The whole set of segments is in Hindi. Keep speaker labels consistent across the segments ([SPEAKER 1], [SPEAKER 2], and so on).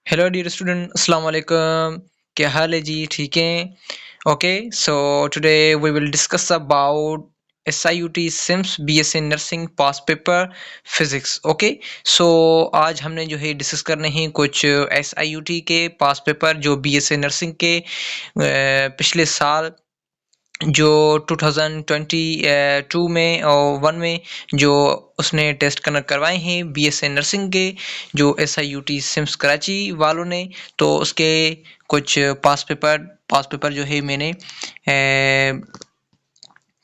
[SPEAKER 1] हेलो डियर स्टूडेंट, अस्सलाम वालेकुम। क्या हाल है जी? ठीक हैं? Okay, so today we will discuss about SIUT SIMS BSc nursing pass paper physics. Okay, so आज हमने जो है डिस्कस करने हैं कुछ SIUT के पास पेपर जो BSc नर्सिंग के पिछले साल जो 2022 में और 1 में जो उसने टेस्ट करवाए हैं BSc नर्सिंग के जो SIUT सिम्स कराची वालों ने, तो उसके कुछ पास पेपर जो है मैंने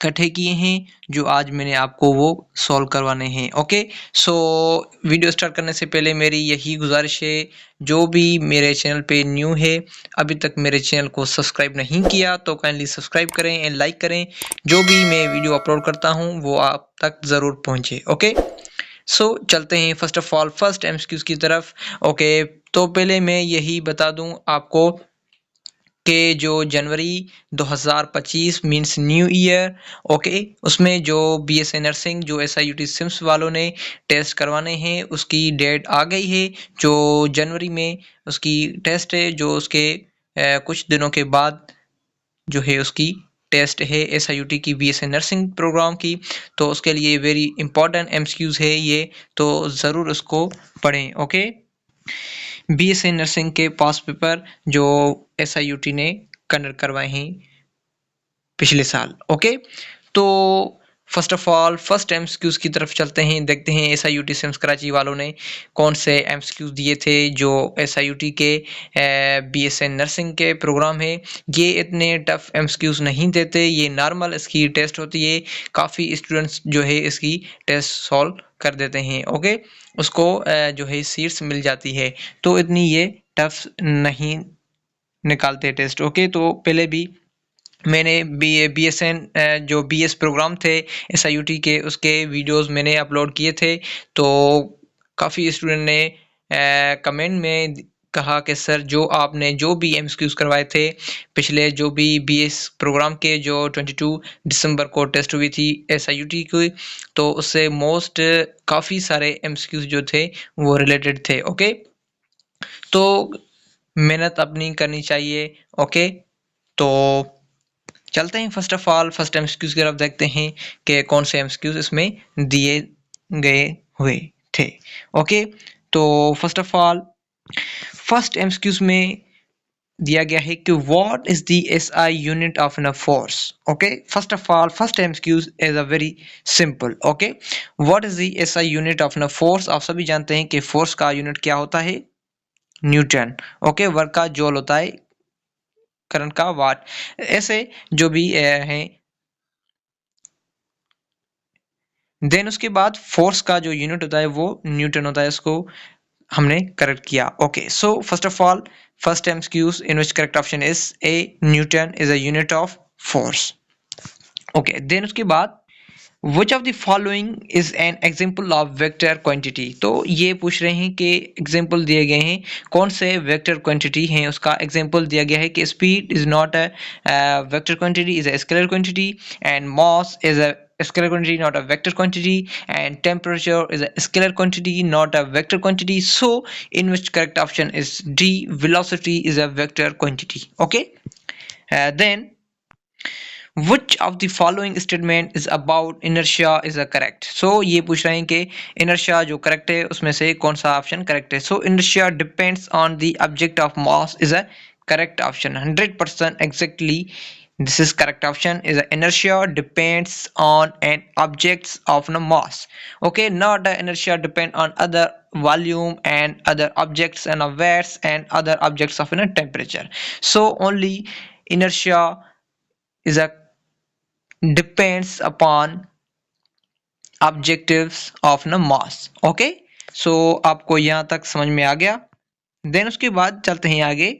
[SPEAKER 1] इकट्ठे किए हैं जो आज मैंने आपको वो सॉल्व करवाने हैं। ओके, सो वीडियो स्टार्ट करने से पहले मेरी यही गुजारिश है, जो भी मेरे चैनल पे न्यू है, अभी तक मेरे चैनल को सब्सक्राइब नहीं किया तो काइंडली सब्सक्राइब करें एंड लाइक करें। जो भी मैं वीडियो अपलोड करता हूँ वो आप तक ज़रूर पहुँचे। ओके, सो चलते हैं first of all first MCQs की तरफ। ओके, तो पहले मैं यही बता दूं आपको के जो जनवरी 2025 मीन्स न्यू ईयर, ओके, उसमें जो BSc नर्सिंग जो SIUT सिम्स वालों ने टेस्ट करवाने हैं उसकी डेट आ गई है। जो जनवरी में उसकी टेस्ट है, जो उसके कुछ दिनों के बाद जो है उसकी टेस्ट है SIUT की BSc नर्सिंग प्रोग्राम की। तो उसके लिए वेरी इंपॉर्टेंट MCQs है ये, तो ज़रूर उसको पढ़ें। ओके, BSc नर्सिंग के पास पेपर जो SIUT ने कंडक्ट करवाए हैं पिछले साल। ओके, तो first of all first MCQs की तरफ चलते हैं, देखते हैं SIUT सिम्स कराची वालों ने कौन से MCQs दिए थे। जो SIUT के BSc नर्सिंग के प्रोग्राम है, ये इतने टफ MCQs नहीं देते, ये नॉर्मल इसकी टेस्ट होती है। काफ़ी स्टूडेंट्स जो है इसकी टेस्ट सॉल्व कर देते हैं। ओके, उसको जो है सीट्स मिल जाती है, तो इतनी ये टफ नहीं निकालते टेस्ट। ओके, तो पहले भी मैंने BSN जो BS प्रोग्राम थे SIUT के, उसके वीडियोस मैंने अपलोड किए थे। तो काफ़ी स्टूडेंट ने कमेंट में कहा कि सर जो आपने जो भी MCQs करवाए थे पिछले जो भी BS प्रोग्राम के जो 22 दिसंबर को टेस्ट हुई थी SIUT की, तो उससे मोस्ट काफ़ी सारे MCQs जो थे वो रिलेटेड थे। ओके, तो मेहनत अपनी करनी चाहिए। ओके, तो चलते हैं first of all first MCQs की तरफ, देखते हैं कि कौन से MCQs इसमें दिए गए हुए थे। ओके, तो first of all first MCQs में दिया गया है कि what is the SI unit of an force. Okay, first of all first MCQs is a very simple. Okay, what is the SI unit of an force. आप सभी जानते हैं कि फोर्स का यूनिट क्या होता है, न्यूटन। ओके, वर्क का जूल होता है, करंट का वाट। ऐसे जो भी हैं। देन उसके बाद फोर्स का जो यूनिट होता है वो न्यूटन होता है, इसको हमने करेक्ट किया। Okay, so first of all first MCQs in which correct option is A, Newton is a unit of force. Okay, then उसके बाद which of the following is an example of vector quantity। तो ये पूछ रहे हैं कि एग्जाम्पल दिए गए हैं कौन से वेक्टर क्वांटिटी हैं, उसका एग्जाम्पल दिया गया है कि speed is not a vector quantity, is a scalar quantity, and mass is a scalar quantity not a vector quantity, and temperature is a scalar quantity not a vector quantity. So in which correct option is D, velocity is a vector quantity. Okay, then which of the following statement is about inertia is a correct। so ये पूछ रहे हैं कि inertia जो correct है उसमें से कौन सा option correct है। so inertia depends on the object of mass is a correct option 100% exactly। this is correct option is a inertia depends on an objects of a mass। okay, not the inertia depend on other volume and other objects and a weights and other objects of a temperature। so only inertia is a depends upon objectives of the mass। Okay, so आपको यहाँ तक समझ में आ गया। देन उसके बाद चलते हैं आगे।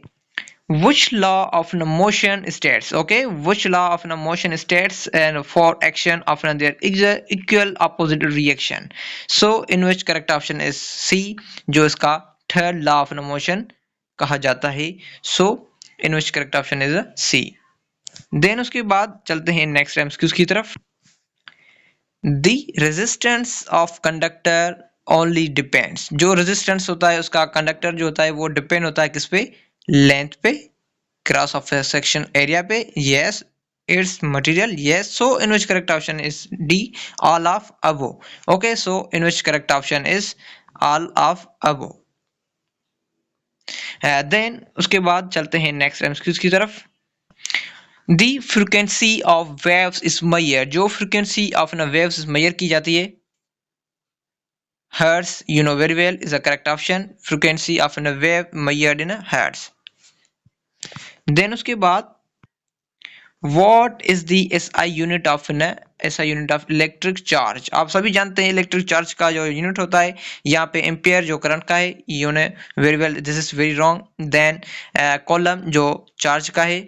[SPEAKER 1] which law of the motion states। okay, which law of the motion states and for action of their equal opposite reaction। so in which correct option is C, जो इसका third law of the motion कहा जाता है। so in which correct option is C। Then उसके बाद चलते हैं नेक्स्ट MCQs की तरफ। The resistance of conductor only depends. जो रेजिस्टेंस होता है उसका कंडक्टर जो होता है वो डिपेंड होता है किस पे, लेंथ पे, क्रॉस ऑफ सेक्शन एरिया पे, yes, it's material, yes. So in which correct option is D, all of above. Okay, so in which correct option is all of above. Then उसके बाद चलते हैं नेक्स्ट एमसीक्यूज की तरफ। The frequency of waves is measure, जो फ्रीक्वेंसी ऑफ न वेव्स मेजर की जाती है, hertz, you know very well, is the correct option. Frequency of a wave measured in hertz. Then उसके बाद what is the SI unit of an SI unit of electric charge? आप सभी जानते हैं इलेक्ट्रिक चार्ज का जो यूनिट होता है यहाँ पे एम्पियर जो करंट का है, you know very well, this is very wrong. Then column जो चार्ज का है,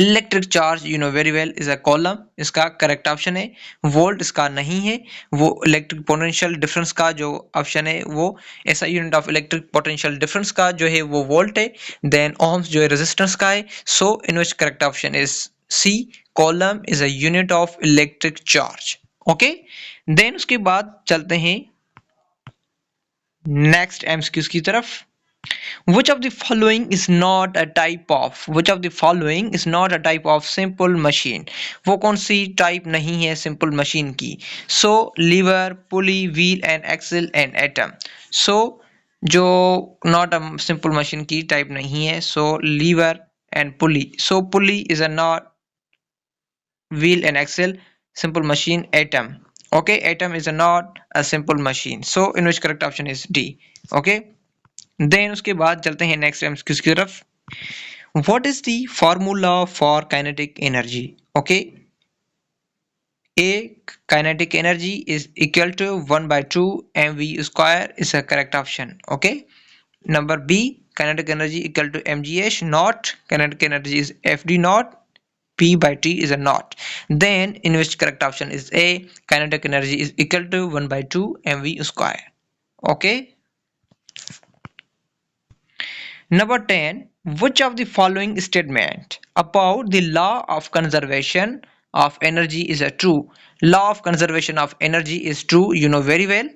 [SPEAKER 1] electric charge you know very well is a column, इसका करेक्ट ऑप्शन है। वोल्ट इसका नहीं है, वो इलेक्ट्रिक पोटेंशियल डिफरेंस का जो ऑप्शन है वो ऐसा unit of electric potential difference का जो है वो वोल्ट है। देन ओम्स जो है रेजिस्टेंस का है। So in which correct option is C, coulomb is a unit of electric charge. Okay, then उसके बाद चलते हैं नेक्स्ट एमसीक्यूज की तरफ। Which of the following is not a type of, which of the following is not a type of simple machine? वो कौन सी टाइप नहीं है सिंपल मशीन की? So lever, pulley, wheel and axle and atom. So जो not a simple machine की टाइप नहीं है, so lever and pulley. So pulley is a not, wheel and axle simple machine, atom. Okay, atom is a not a simple machine. So in which correct option is D. Okay. Then उसके बाद चलते हैं नेक्स्ट एमसीक्यूज की तरफ। What is the formula for kinetic energy? Okay, A kinetic energy is equal to 1/2 mv square is a correct option. Okay, number B kinetic energy equal to mgh not, kinetic energy is fd not, p/t is a not. Then in which correct option is A, kinetic energy is equal to 1/2 mv square. Okay. Number 10. Which of the following statement about the law of conservation of energy is a true? Law of conservation of energy is true, you know very well.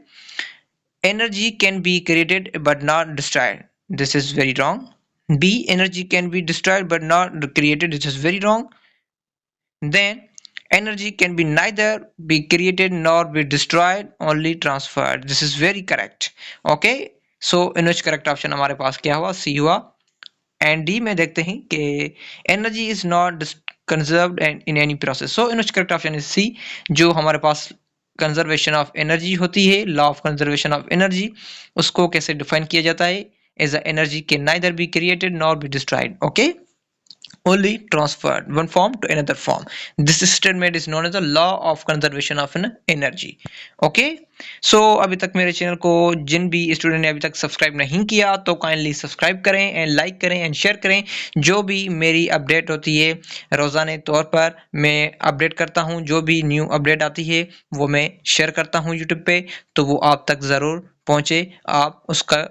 [SPEAKER 1] Energy can be created but not destroyed. This is very wrong. B. Energy can be destroyed but not created. This is very wrong. Then energy can be neither be created nor be destroyed, only transferred. This is very correct. Okay. So in which correct option हमारे पास क्या हुआ, सी हुआ। एंड डी में देखते हैं कि energy is not conserved in any process. So in which correct option is C, जो हमारे पास कंजर्वेशन ऑफ एनर्जी होती है, law of conservation of energy, उसको कैसे डिफाइन किया जाता है, as a energy can neither be created nor be destroyed, okay, only transferred one form to another form. This statement is known as the law of conservation of energy. Okay, so अभी तक मेरे चैनल को जिन भी स्टूडेंट ने अभी तक सब्सक्राइब नहीं किया तो काइंडली सब्सक्राइब करें एंड लाइक करें एंड शेयर करें। जो भी मेरी अपडेट होती है रोज़ाना तौर पर मैं अपडेट करता हूं, जो भी न्यू अपडेट आती है वो मैं शेयर करता हूं यूट्यूब पे, तो वो आप तक ज़रूर पहुंचे, आप उसका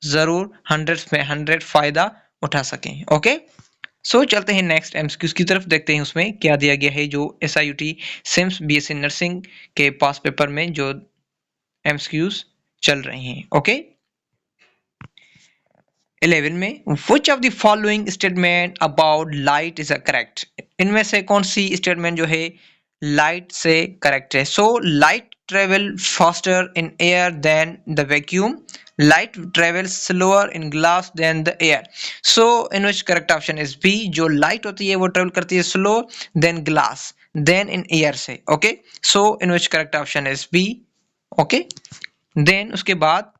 [SPEAKER 1] ज़रूर 100 में 100 फ़ायदा उठा सकें। ओके, सो चलते हैं नेक्स्ट एमसीक्यूज की तरफ, देखते हैं उसमें क्या दिया गया है। जो SIUT सिम्स BSc नर्सिंग के पास पेपर में जो एमसीक्यूज चल रहे हैं। ओके, 11 में which of the following statement about light is a correct? इनमें से कौन सी स्टेटमेंट जो है लाइट से करेक्ट है? So light travel faster in air than the vacuum, light travels slower in glass than the air. So in which correct option is B, जो light होती है वो travel करती है slow then glass then in air से, okay, so in which correct option is B. okay, then उसके बाद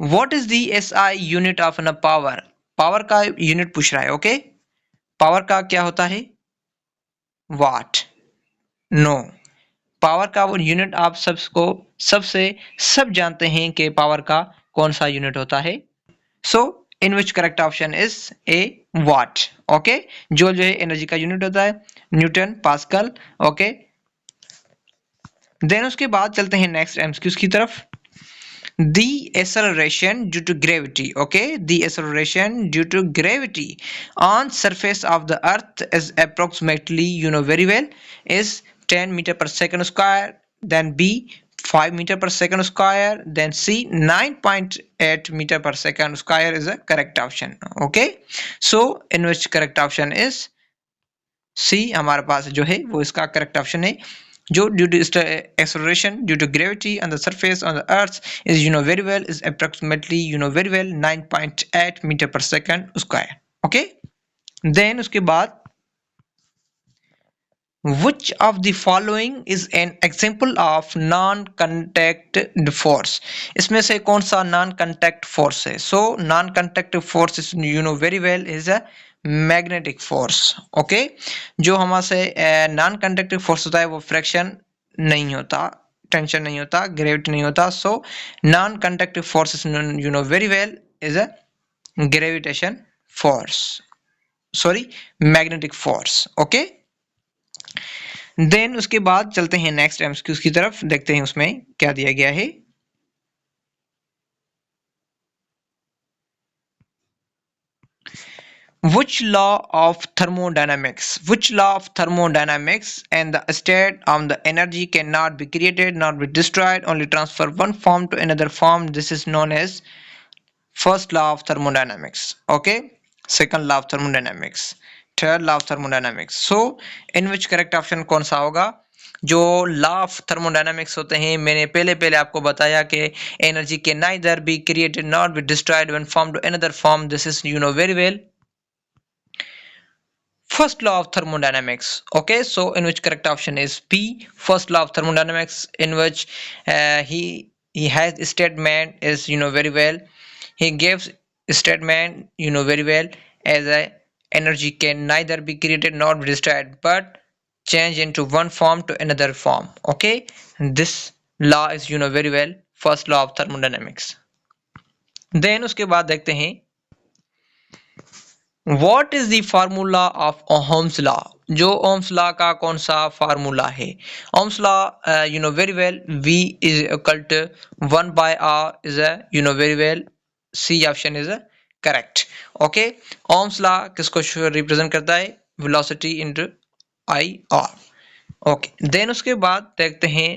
[SPEAKER 1] what is the SI unit of a power? Power का यूनिट पूछ रहा है। ओके, पावर का क्या होता है, वाट, नो, पावर का वो यूनिट आप सब जानते हैं कि पावर का कौन सा यूनिट होता है। So in which correct option is A, watt. Okay, जो है एनर्जी का यूनिट होता है न्यूटन, पास्कल। ओके, देन उसके बाद चलते हैं नेक्स्ट एमसीक्यूज की तरफ। The acceleration due to gravity, okay, the acceleration due to gravity on surface of the earth is approximately, you know very well, is 10 meter per second square, then B 5 meter per second square. Then C 9.8 meter per second square is a correct option. Okay, so in which correct option is C हमारे पास जो है वो इसका करेक्ट ऑप्शन है, जो due to acceleration due to gravity on the surface on the earth is very well is approximately very well 9.8 meter per second square. Okay, then उसके बाद which of the following is an example of non-contact force? इसमें से कौन सा non-contact force है? So non-contact force is very well is a magnetic force. Okay, जो हमारे से non-contact force होता है वो friction नहीं होता, टेंशन नहीं होता, ग्रेविटी नहीं होता. So non-contact force is very well is a gravitation force. Sorry, magnetic force. Okay. Then उसके बाद चलते हैं नेक्स्ट एमसीक्यूज की तरफ, देखते हैं उसमें क्या दिया गया है. Which law of thermodynamics and the state of the energy cannot be created nor be destroyed, only transfer one form to another form. This is known as first law of thermodynamics. Okay, second law of thermodynamics, third law of thermodynamics. So in which correct option कौन सा होगा? जो लॉ ऑफ थर्मोडायनामिक्स होते हैं, मैंने पहले आपको बताया कि energy can neither be created not be destroyed when form to another form. This is very well first law of thermodynamics. Okay, so in which correct option is B, first law of thermodynamics, in which he has statement is very well, he gives statement very well as a energy can neither be created nor be destroyed but change into one form to another form. Okay, this law is very well first law of thermodynamics. then उसके बाद देखते हैं what is the formula of Ohm's law. जो Ohm's law का कौन सा फार्मूला है? Ohm's law very well V is equal to 1 by R is a very well C option is a correct. Okay, Ohm's law किसको रिप्रेजेंट करता है? Velocity into I R. Okay, then उसके बाद देखते हैं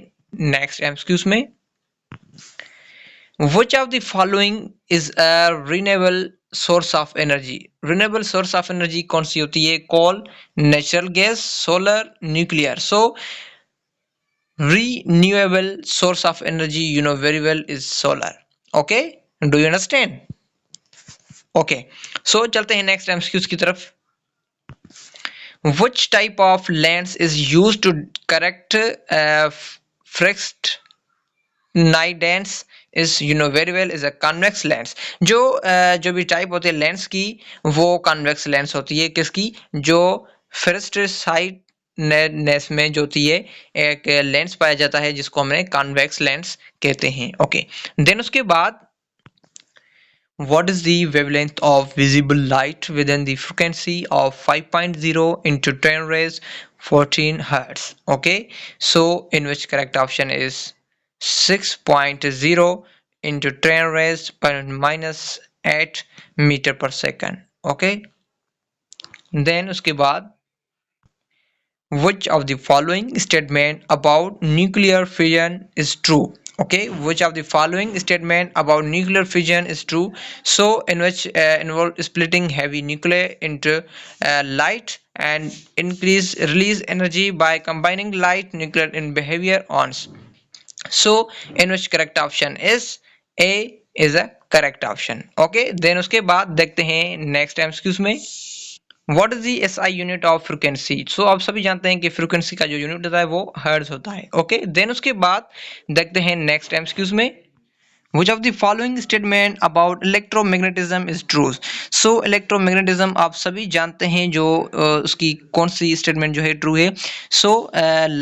[SPEAKER 1] नेक्स्ट एमसीक्यूज में which of the following is a renewable source of energy. renewable source of energy कौन सी होती है? coal, natural gas, solar, nuclear. so renewable source of energy very well is solar. okay, do you understand? okay, so चलते हैं नेक्स्ट एमसीक्यूज की तरफ. which type of lens is used to correct fixed नाइडेंस is very well is a convex lens. जो भी टाइप होती है लेंस की वो कन्वेक्स लेंस होती है. किसकी? जो फर्स्ट साइड नेस में जो होती है एक लेंस पाया जाता है जिसको हमने कन्वेक्स लेंस कहते हैं. ओके, देन उसके बाद what is the wavelength of visible light within the frequency of 5.0 into 10 raised 14 hertz. okay, so in which correct option is 6.0 into 10 raised by minus 8 meter per second. okay, then उसके बाद which of the following statement about nuclear fission is true. okay, which of the following statement about nuclear fission is true? so in which involve splitting heavy nuclei into light and release energy by combining light nuclear in behavior ons. so in which correct option is A is a correct option. okay, then उसके बाद देखते हैं next MCQs में what is the SI unit of frequency. so आप सभी जानते हैं कि फ्रीक्वेंसी का जो यूनिट होता है वो हर्ट्ज होता है. okay, then उसके बाद देखते हैं next MCQs में which of the following statement about electromagnetism is true. so electromagnetism आप सभी जानते हैं जो उसकी कौन सी स्टेटमेंट जो है ट्रू है. so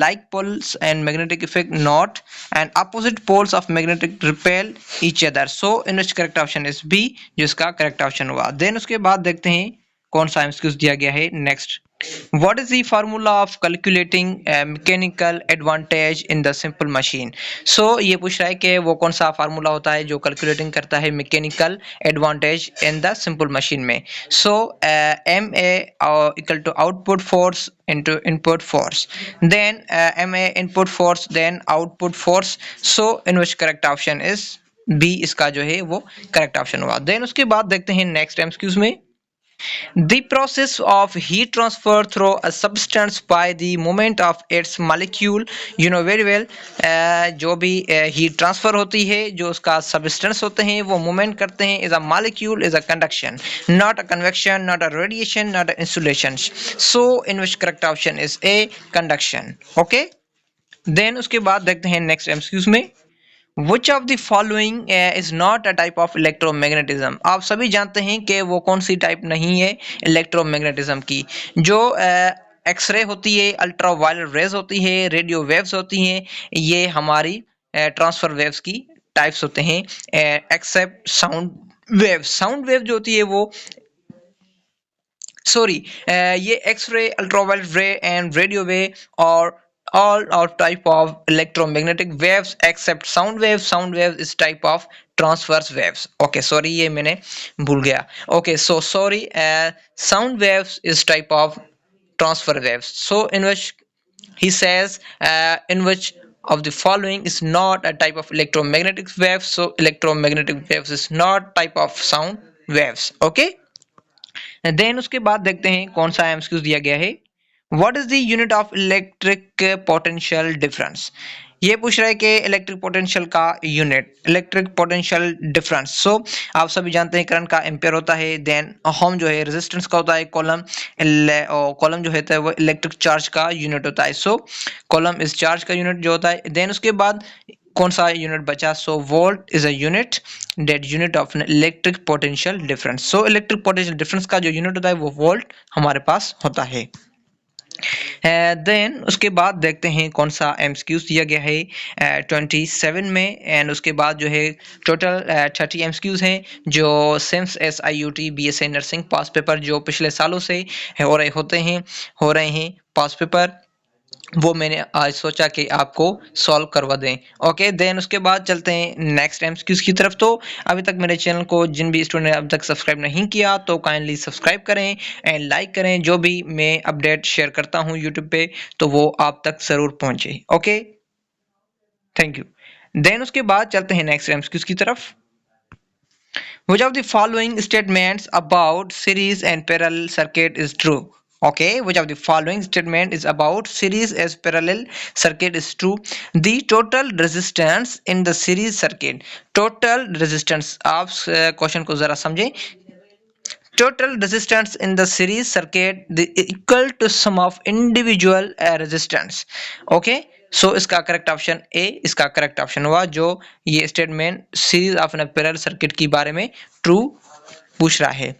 [SPEAKER 1] like poles and magnetic effect not and opposite poles of magnetic repel each other. so in which correct option is B, जो इसका करेक्ट ऑप्शन हुआ. then उसके बाद देखते हैं कौन सा एमसीक्यूज दिया गया है next What is the formula of calculating a mechanical advantage in the simple machine? So ये पूछ रहा है कि वो कौन सा फार्मूला होता है जो कैलकुलेटिंग करता है mechanical advantage in the simple machine में. So MA equal to output force into input force, then MA input force then output force. So in which correct option is B इसका जो है वो करेक्ट ऑप्शन हुआ. देन उसके बाद देखते हैं नेक्स्ट एमसीक्यूज में. The process of heat transfer through a substance by the movement of its molecule, you know very well, जो भी heat transfer होती है जो उसका substance होते हैं वो movement करते हैं, is a molecule, is a conduction, not a convection, not a radiation, not a insulation. So in which correct option is A, conduction. Okay. Then उसके बाद देखते हैं next MCQs में. Which of the following is not a type of electromagnetism? आप सभी जानते हैं कि वो कौन सी टाइप नहीं है इलेक्ट्रोमैग्नेटिज्म की. जो एक्सरे होती है, अल्ट्रा वायलेट रेज होती है, रेडियो वेव्स होती हैं, ये हमारी ट्रांसफर वेव्स की टाइप्स होते हैं. Except sound wave. Sound wave जो होती है वो ये X-ray, ultraviolet ray and radio wave or all are type of electromagnetic waves except sound wave. Sound wave is type of transverse waves. Okay, sorry ये मैंने भूल गया. Okay, so sorry, sound waves is type of transfer waves. So in which he says in which of the following is not a type of electromagnetic waves. So electromagnetic waves is not type of sound waves. Okay. Then उसके बाद देखते हैं कौन सा एमसीक्यू दिया गया है. What is the unit of electric potential difference? ये पूछ रहा है कि इलेक्ट्रिक पोटेंशियल का यूनिट, इलेक्ट्रिक पोटेंशियल डिफरेंस. सो आप सभी जानते हैं करंट का एम्पियर होता है. देन ओम जो है रेजिस्टेंस का होता है. कॉलम जो होता है वो इलेक्ट्रिक चार्ज का यूनिट होता है. सो कॉलम इज चार्ज का यूनिट जो होता है. देन उसके बाद कौन सा यूनिट बचा? So volt is a unit, that unit of electric potential difference. So electric potential difference का जो यूनिट होता है वो वोल्ट हमारे पास होता है. देन उसके बाद देखते हैं कौन सा एमसीक्यूज दिया गया है 27 में. एंड उसके बाद जो है टोटल 30 एमसीक्यूज हैं जो CIMS SIUT BSc nursing pass paper जो पिछले सालों से हो रहे हैं पास पेपर, वो मैंने आज सोचा कि आपको सॉल्व करवा दें. ओके. देन उसके बाद चलते हैं नेक्स्ट एमसीक्यूज की तरफ. तो अभी तक मेरे चैनल को जिन भी स्टूडेंट ने अब तक सब्सक्राइब नहीं किया तो काइंडली सब्सक्राइब करें एंड लाइक करें. जो भी मैं अपडेट शेयर करता हूं यूट्यूब पे तो वो आप तक जरूर पहुंचे. Okay, thank you. देन उसके बाद चलते हैं नेक्स्ट एमसीक्यूज की तरफ. Which of the following statements about series and parallel circuit is true? Okay, which of the following statement is about series as parallel circuit is true? The total resistance in the series circuit. Total resistance. आप क्वेश्चन को जरा समझें. Total resistance in the series circuit the equal to sum of individual resistance. Okay. सो इसका करेक्ट ऑप्शन ए इसका करेक्ट ऑप्शन हुआ. जो ये statement series of an parallel circuit के बारे में ट्रू पूछ रहा है.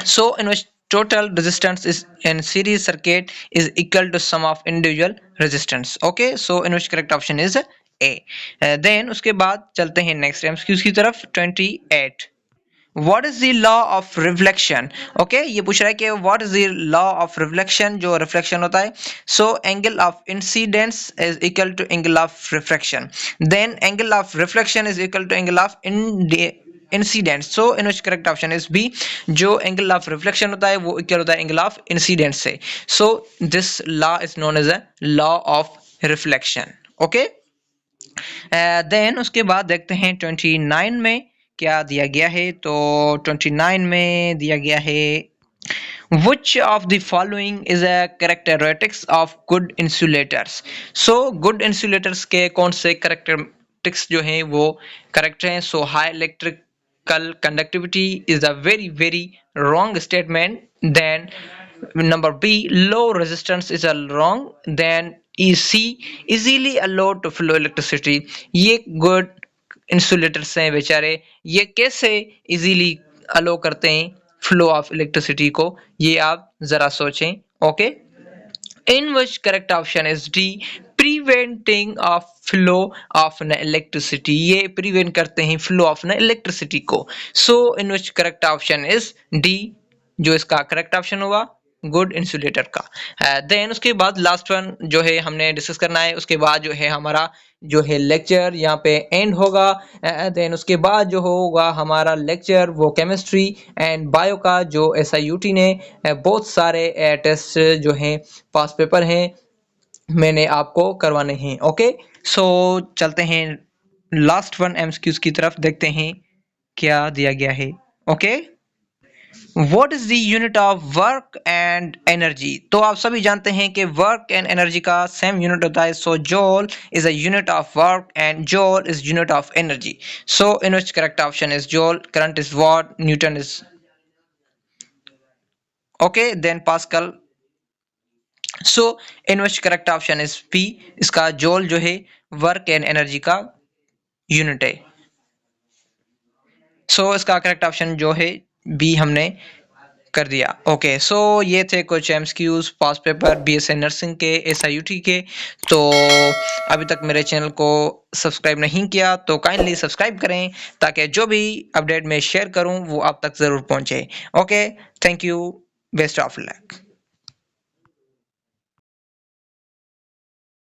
[SPEAKER 1] So in which total resistance is in series circuit is equal to sum of individual resistance. Okay, so in which correct option is A. Then उसके बाद चलते हैं नेक्स्ट एमसीक्यूज की तरफ. 28. What is the law of reflection? Okay, ये पूछ रहा है कि what is the law of reflection? जो reflection होता है. So angle of incidence is equal to angle of refraction. Then angle of reflection is equal to angle of incidence. So in which correct option is B. जो angle of reflection होता है वो equal होता है angle of incidence से. So this law is known as a law of reflection. Okay. Then उसके बाद देखते हैं 29 में क्या दिया गया है. तो 29 में दिया गया है which of the following is a characteristics of good insulators. So good insulators के कौन से characteristics जो हैं वो correct हैं. So high electrical conductivity is a very very wrong statement. Then number B, low resistance is a wrong. Then C, easily allowed to flow electricity. ये good इंसुलेटर्स हैं बेचारे, ये कैसे इजीली अलो करते हैं फ्लो ऑफ इलेक्ट्रिसिटी को, ये आप जरा सोचें. Okay. In which correct option is D, preventing of flow of न इलेक्ट्रिसिटी. ये प्रिवेंट करते हैं फ्लो ऑफ न इलेक्ट्रिसिटी को. सो in which correct option is D, जो इसका करेक्ट ऑप्शन हुआ गुड इंसुलेटर का। देन उसके बाद लास्ट वन जो है हमने डिस्कस करना है, उसके बाद जो है हमारा जो है लेक्चर यहाँ पे एंड होगा। देन उसके बाद जो होगा हमारा लेक्चर वो केमिस्ट्री एंड बायो का जो SIUT ने बहुत सारे टेस्ट जो हैं पास पेपर हैं मैंने आपको करवाने हैं। ओके, सो चलते हैं लास्ट वन MCQs की तरफ, देखते हैं क्या दिया गया है। Okay, what is the unit of work and energy? तो आप सभी जानते हैं कि वर्क एंड एनर्जी का सेम यूनिट होता है। So joule is a unit of work and joule is unit of energy. So in which correct option is joule, current is watt, newton is okay, then pascal. So in which correct option is P, इसका जॉल जो है वर्क एंड एनर्जी का यूनिट है। सो इसका करेक्ट ऑप्शन जो है बी हमने कर दिया। ओके, सो ये थे कुछ MCQs पास पेपर BSc नर्सिंग के SIUT के। तो अभी तक मेरे चैनल को सब्सक्राइब नहीं किया तो काइंडली सब्सक्राइब करें ताकि जो भी अपडेट मैं शेयर करूं वो आप तक ज़रूर पहुंचे। Okay, thank you, best of luck.